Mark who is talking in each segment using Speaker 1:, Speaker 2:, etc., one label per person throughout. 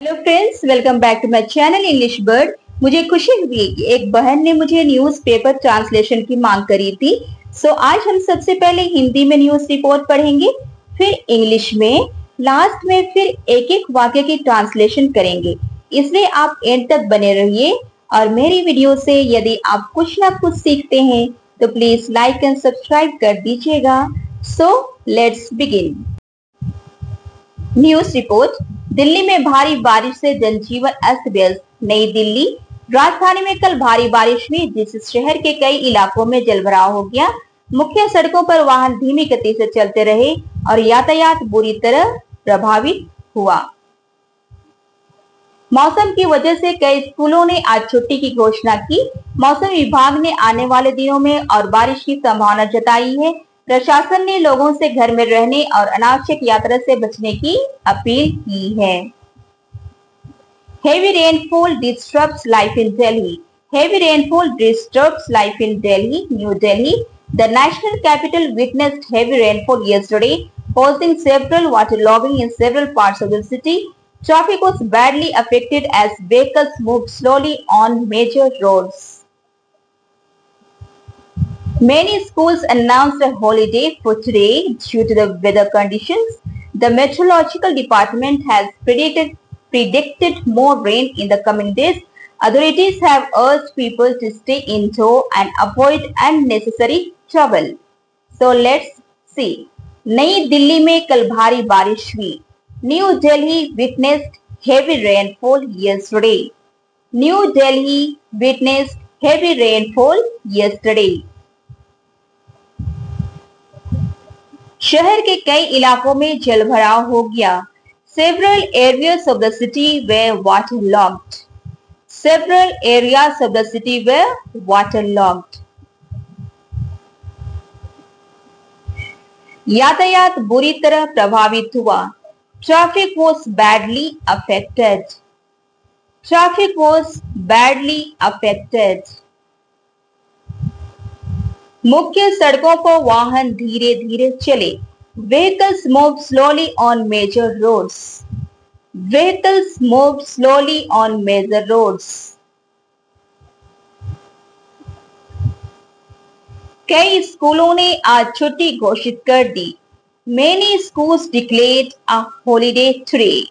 Speaker 1: Hello friends, welcome back to my channel English Bird. मुझे खुशी हुई कि एक बहन ने मुझे न्यूज़पेपर ट्रांसलेशन की मांग करी थी। आज हम सबसे पहले हिंदी में न्यूज़ रिपोर्ट पढ़ेंगे, फिर इंग्लिश में, लास्ट में फिर एक एक वाक्य की ट्रांसलेशन करेंगे। इसलिए आप एंड तक बने रहिए और मेरी वीडियो से यदि आप कुछ ना कुछ सीखते हैं तो प्लीज लाइक एंड सब्सक्राइब कर दीजिएगा। Let's begin. News report. Delhi में भारी बारिश से जनजीवन अस्त व्यस्त। नई दिल्ली। राजधानी में कल भारी बारिश हुई जिससे शहर के कई इलाकों में जलभराव हो गया। मुख्य सड़कों पर वाहन धीमी गति से चलते रहे और यातायात बुरी तरह प्रभावित हुआ। मौसम की वजह से कई स्कूलों ने आज छुट्टी की घोषणा की। मौसम विभाग ने आने वाले दिनों में और बारिश की संभावना जताई है। प्रशासन ने लोगों से घर में रहने और अनावश्यक यात्रा से बचने की अपील की है। Heavy rainfall disrupts life in Delhi. Heavy rainfall disturbs life in Delhi, New Delhi. The national capital witnessed heavy rainfall yesterday, causing several waterlogging in several parts of the city. Traffic was badly affected as vehicles moved slowly on major roads. Many schools announced a holiday for today due to the weather conditions. The meteorological department has predicted more rain in the coming days. Authorities have urged people to stay indoors and avoid unnecessary travel. Let's see. नई दिल्ली में कल भारी बारिश हुई। New Delhi witnessed heavy rainfall yesterday. New Delhi witnessed heavy rainfall yesterday. शहर के कई इलाकों में जलभराव हो गया। Several areas of the city were waterlogged. Several areas of the city were waterlogged. यातायात बुरी तरह प्रभावित हुआ। Traffic was badly affected. Traffic was badly affected. मुख्य सड़कों पर वाहन धीरे धीरे चले। Vehicles moved slowly on major roads. Vehicles moved slowly on major roads. कई स्कूलों ने आज छुट्टी घोषित कर दी। Many schools declared a holiday today.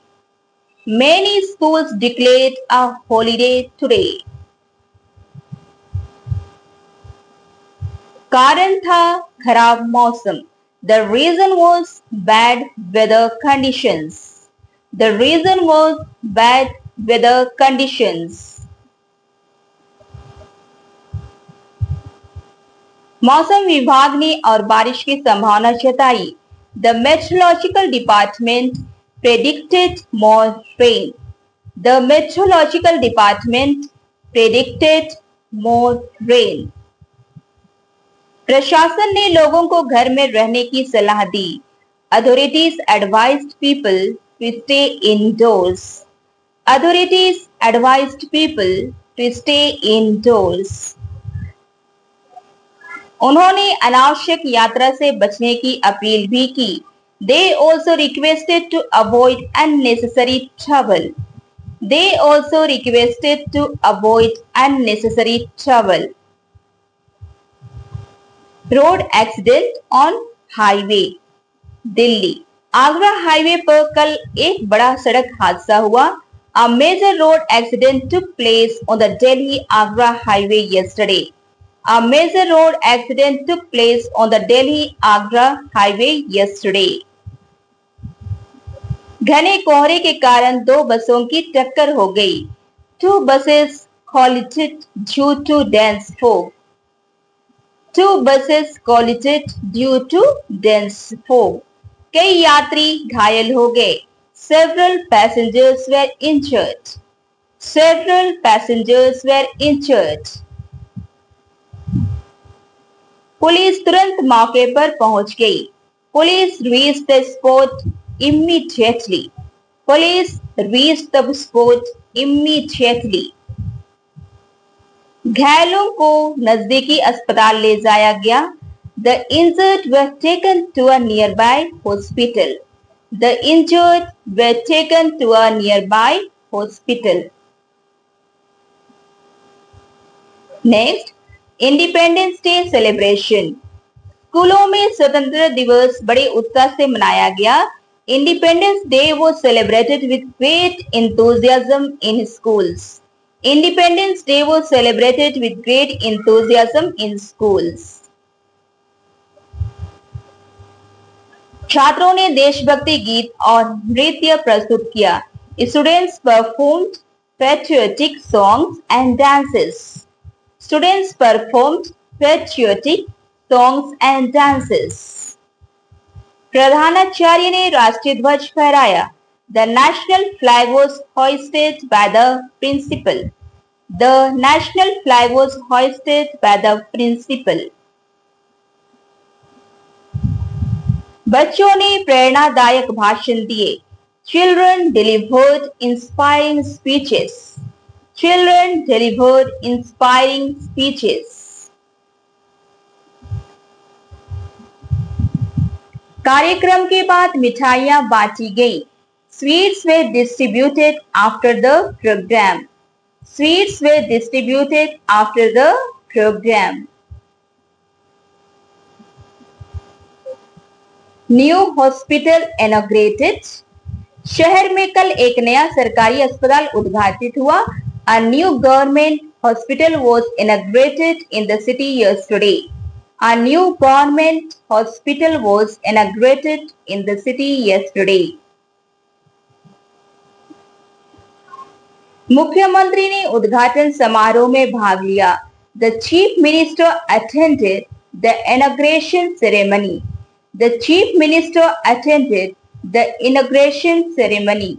Speaker 1: Many schools declared a holiday today. कारण था खराब मौसम। The reason was bad weather conditions. The reason was bad weather conditions. मौसम विभाग ने और बारिश की संभावना जताई। The meteorological department predicted more rain. The meteorological department predicted more rain. प्रशासन ने लोगों को घर में रहने की सलाह दी। Authorities advised people to stay indoors. Authorities advised people to stay indoors. उन्होंने अनावश्यक यात्रा से बचने की अपील भी की। They also requested to avoid unnecessary travel. They also requested to avoid unnecessary travel. Road accident on highway. Delhi Agra highway पर कल एक बड़ा सड़क हादसा हुआ। A major road accident took place on the Delhi-Agra highway yesterday. A major road accident took place on the Delhi-Agra highway yesterday. घने कोहरे के कारण दो बसों की टक्कर हो गई। Two buses collided due to dense fog. Two buses collided due to dense fog. कई यात्री घायल हो गए। Several passengers were injured. Several passengers were injured. Police तुरंत मौके पर पहुंच गई। Police reached the spot immediately. Police reached the spot immediately. घायलों को नजदीकी अस्पताल ले जाया गया। The injured were taken to a nearby hospital. The injured were taken to a nearby hospital. Next, independence day celebration. स्कूलों में स्वतंत्रता दिवस बड़े उत्साह से मनाया गया। Independence day was celebrated with great enthusiasm in schools. Independence Day was celebrated with great enthusiasm in schools. छात्रों ने देशभक्ति गीत और नृत्य प्रस्तुत किया। Students performed patriotic songs and dances. Students performed patriotic songs and dances. प्रधानाचार्य ने राष्ट्रीय ध्वज फहराया। The national flag was hoisted by the principal. The national flag was hoisted by the principal. बच्चों ने प्रेरणादायक भाषण दिए। Children delivered inspiring speeches. Children delivered inspiring speeches. कार्यक्रम के बाद मिठाइयां बांटी गईं। Sweets were distributed after the program. Sweets were distributed after the program. New hospital inaugurated. शहर में कल एक नया सरकारी अस्पताल उद्घाटित हुआ। A new government hospital was inaugurated in the city yesterday. A new government hospital was inaugurated in the city yesterday. मुख्यमंत्री ने उद्घाटन समारोह में भाग लिया। The chief minister attended the inauguration ceremony. The chief minister attended the inauguration ceremony.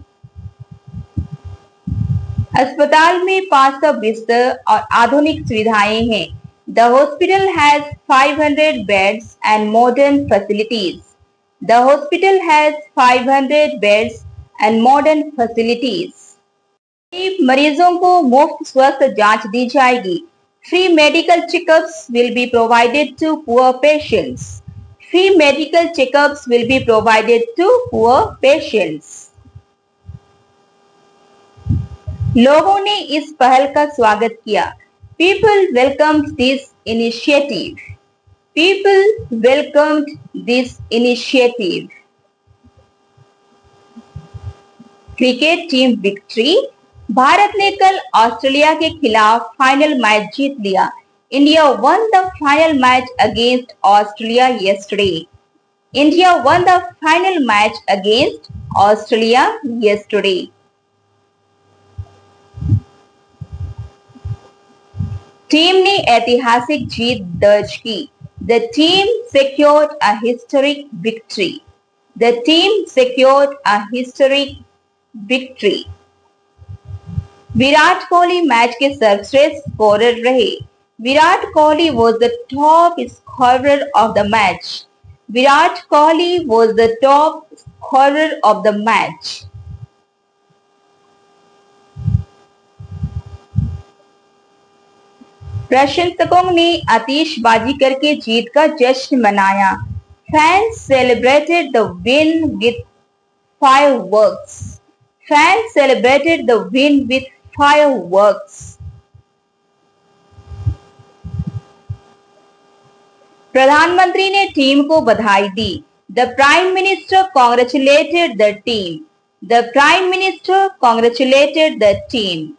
Speaker 1: अस्पताल में 500 बिस्तर और आधुनिक सुविधाएं हैं। The hospital has 500 beds and modern facilities. The hospital has 500 beds and modern facilities. मरीजों को मुफ्त स्वास्थ्य जांच दी जाएगी। Free medical checkups will be provided to poor patients. Free medical checkups will be provided to poor patients. लोगों ने इस पहल का स्वागत किया। People welcomed this initiative. People welcomed this initiative. Cricket team victory. Bharat ने कल ऑस्ट्रेलिया के खिलाफ फाइनल मैच जीत लिया। India won the final match against Australia yesterday. India won the final match against Australia yesterday. Team ने ऐतिहासिक जीत दर्ज की। The team secured a historic victory. The team secured a historic victory. Virat Kohli match के सर्वश्रेष्ठ scorer रहे। Virat Kohli was the top scorer of the match. Virat Kohli was the top scorer of the match. प्रशंसकों ने आतिशबाजी करके जीत का जश्न मनाया। Fans celebrated the win with fireworks. Fans celebrated the win with fireworks. प्रधानमंत्री ने टीम को बधाई दी। The Prime Minister congratulated the team. The Prime Minister congratulated the team.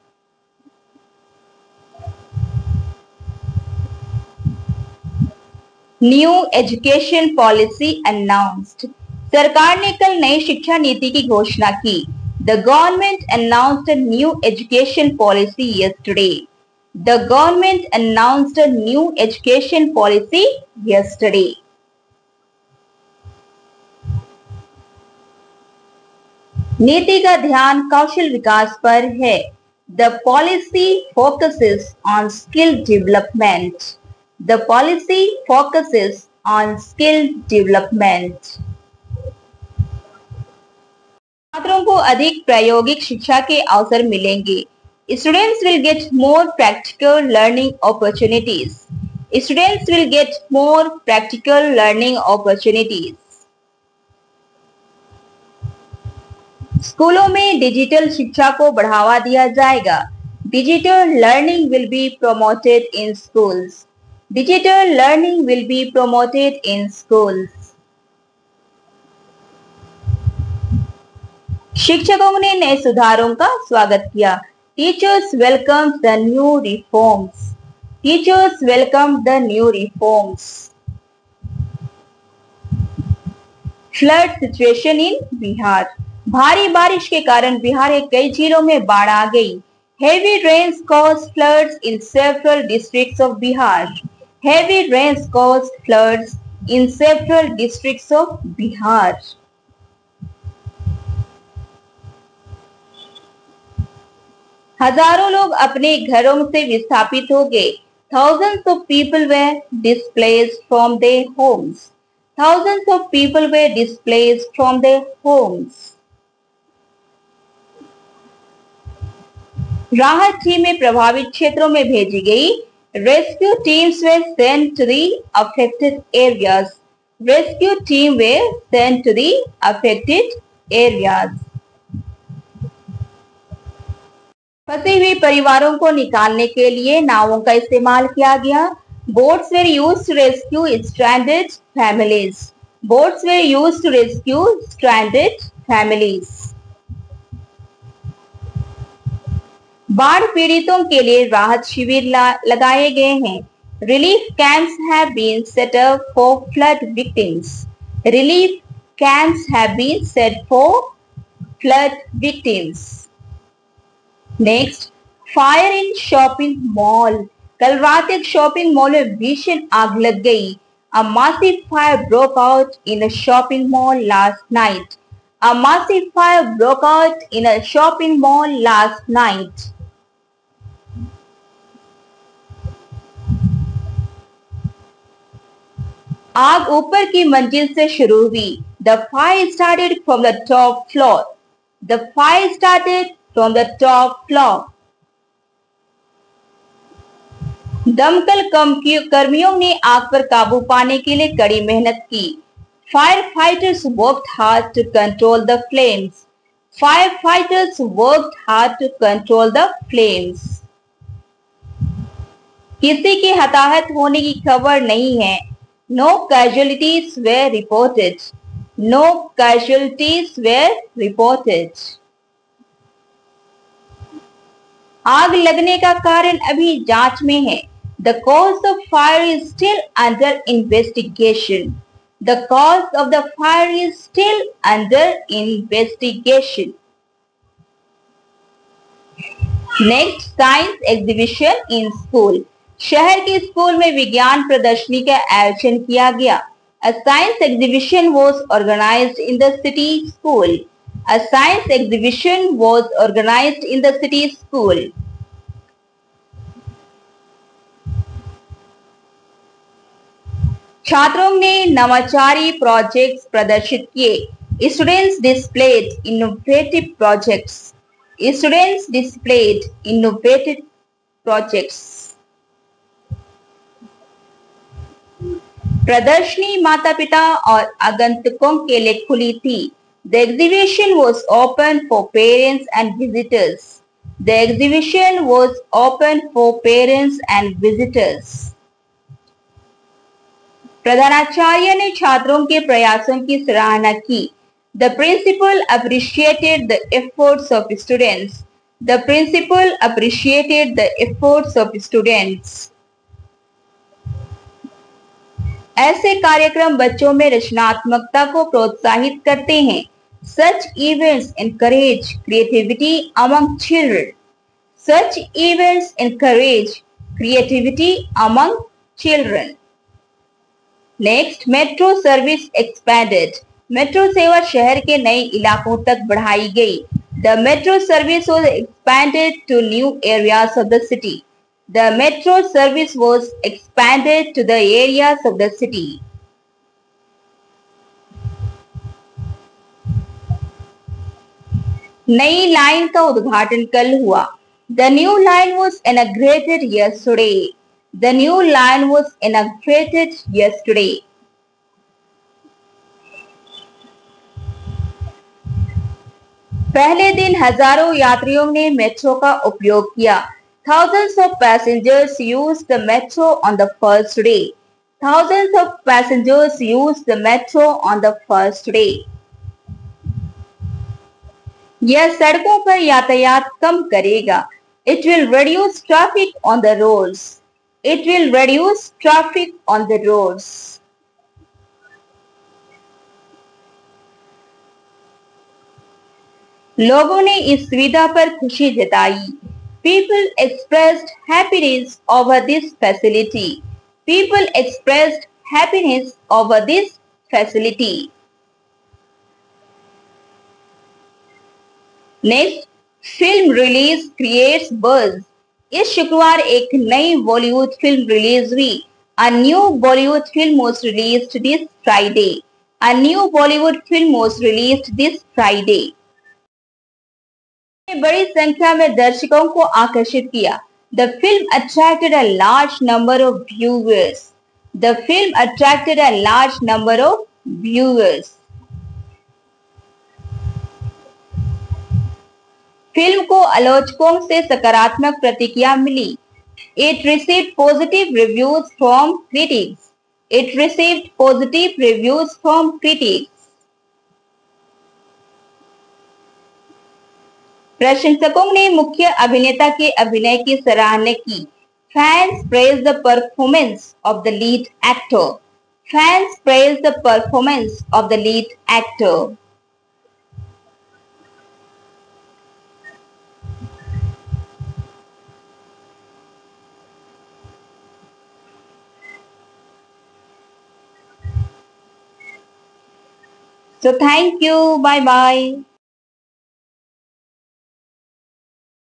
Speaker 1: New Education Policy announced. सरकार ने कल नई शिक्षा नीति की घोषणा की। The government announced a new education policy yesterday. The government announced a new education policy yesterday. नीति का ध्यान कौशल विकास पर है। The policy focuses on skill development. The policy focuses on skill development. छात्रों को अधिक प्रायोगिक शिक्षा के अवसर मिलेंगे। Students will get more practical learning opportunities. Students will get more practical learning opportunities. स्कूलों में डिजिटल शिक्षा को बढ़ावा दिया जाएगा। Digital learning will be promoted in schools. Digital learning will be promoted in schools. शिक्षकों ने नए सुधारों का स्वागत किया। Teachers welcomed the new reforms. Teachers welcomed the new reforms. Flood situation in Bihar. भारी बारिश के कारण बिहार के कई जिलों में बाढ़ आ गई। Heavy rains caused floods in several districts of Bihar. Heavy rains caused floods in several districts of Bihar. हजारों लोग अपने घरों से विस्थापित हो गए। Thousands of people were displaced from their homes. Thousands of people were displaced from their homes. राहत टीमें प्रभावित क्षेत्रों में भेजी गई। Rescue teams were sent to the affected areas. Rescue team were sent to the affected areas. फंसे हुए परिवारों को निकालने के लिए नावों का इस्तेमाल किया गया। Boats were used to rescue stranded families. Boats were used to rescue stranded families. बाढ़ पीड़ितों के लिए राहत शिविर लगाए गए हैं। Relief camps have been set up for flood victims. Relief camps have been set for flood victims. Next, fire in shopping mall. कल रात एक शॉपिंग मॉल में भीषण आग लग गई। A massive fire broke out in a shopping mall last night. A massive fire broke out in a shopping mall last night. आग ऊपर की मंजिल से शुरू हुई। The fire started from the top floor. The fire started from the top floor. दमकल कर्मियों ने आग पर काबू पाने के लिए कड़ी मेहनत की। Firefighters worked hard to control the flames. Firefighters worked hard to control the flames. किसी के हताहत होने की खबर नहीं है। No casualties were reported. No casualties were reported. आग लगने का कारण अभी जांच में है। The cause of fire is still under investigation. The cause of the fire is still under investigation. Next, science exhibition in school. शहर के स्कूल में विज्ञान प्रदर्शनी का आयोजन किया गया। A science exhibition was organized in the city school. A science exhibition was organized in the city school. छात्रों ने नवाचारी प्रोजेक्ट्स प्रदर्शित किए। Students displayed innovative projects. Students displayed innovative projects. प्रदर्शनी माता पिता और आगंतुकों के लिए खुली थी। The exhibition was open for parents and visitors. The exhibition was open for parents and visitors. प्रधानाचार्य ने छात्रों के प्रयासों की सराहना की। The principal appreciated the efforts of students. The principal appreciated the efforts of students. ऐसे कार्यक्रम बच्चों में रचनात्मकता को प्रोत्साहित करते हैं। Such events encourage creativity among children. Such events encourage creativity among children. Next, metro service expanded. Metro सेवा शहर के नए इलाकों तक बढ़ाई गई। The metro service was expanded to new areas of the city. The metro service was expanded to the areas of the city. नई line का उद्घाटन कल हुआ। The new line was inaugurated yesterday. The new line was inaugurated yesterday. पहले दिन हजारों यात्रियों ने मेट्रो का उपयोग किया। Thousands of passengers used the metro on the first day. Thousands of passengers used the metro on the first day. यह सड़कों पर यातायात कम करेगा। It will reduce traffic on the roads. It will reduce traffic on the roads. लोगों ने इस सुविधा पर खुशी जताई। People expressed happiness over this facility. People expressed happiness over this facility. Next, film release creates buzz. इस शुक्रवार एक नई बॉलीवुड फिल्म रिलीज हुई। A new Bollywood film was released this Friday. A new Bollywood film was released this Friday. बड़ी संख्या में दर्शकों को आकर्षित किया। The film attracted a large number of viewers. The film attracted a large number of viewers. Film को आलोचकों से सकारात्मक प्रतिक्रिया मिली। It received positive reviews from critics. It received positive reviews from critics. प्रशंसकों ने मुख्य अभिनेता के अभिनय की सराहना की। Fans praised the performance of the lead actor. Fans praised the performance of the lead actor. So thank you. Bye bye.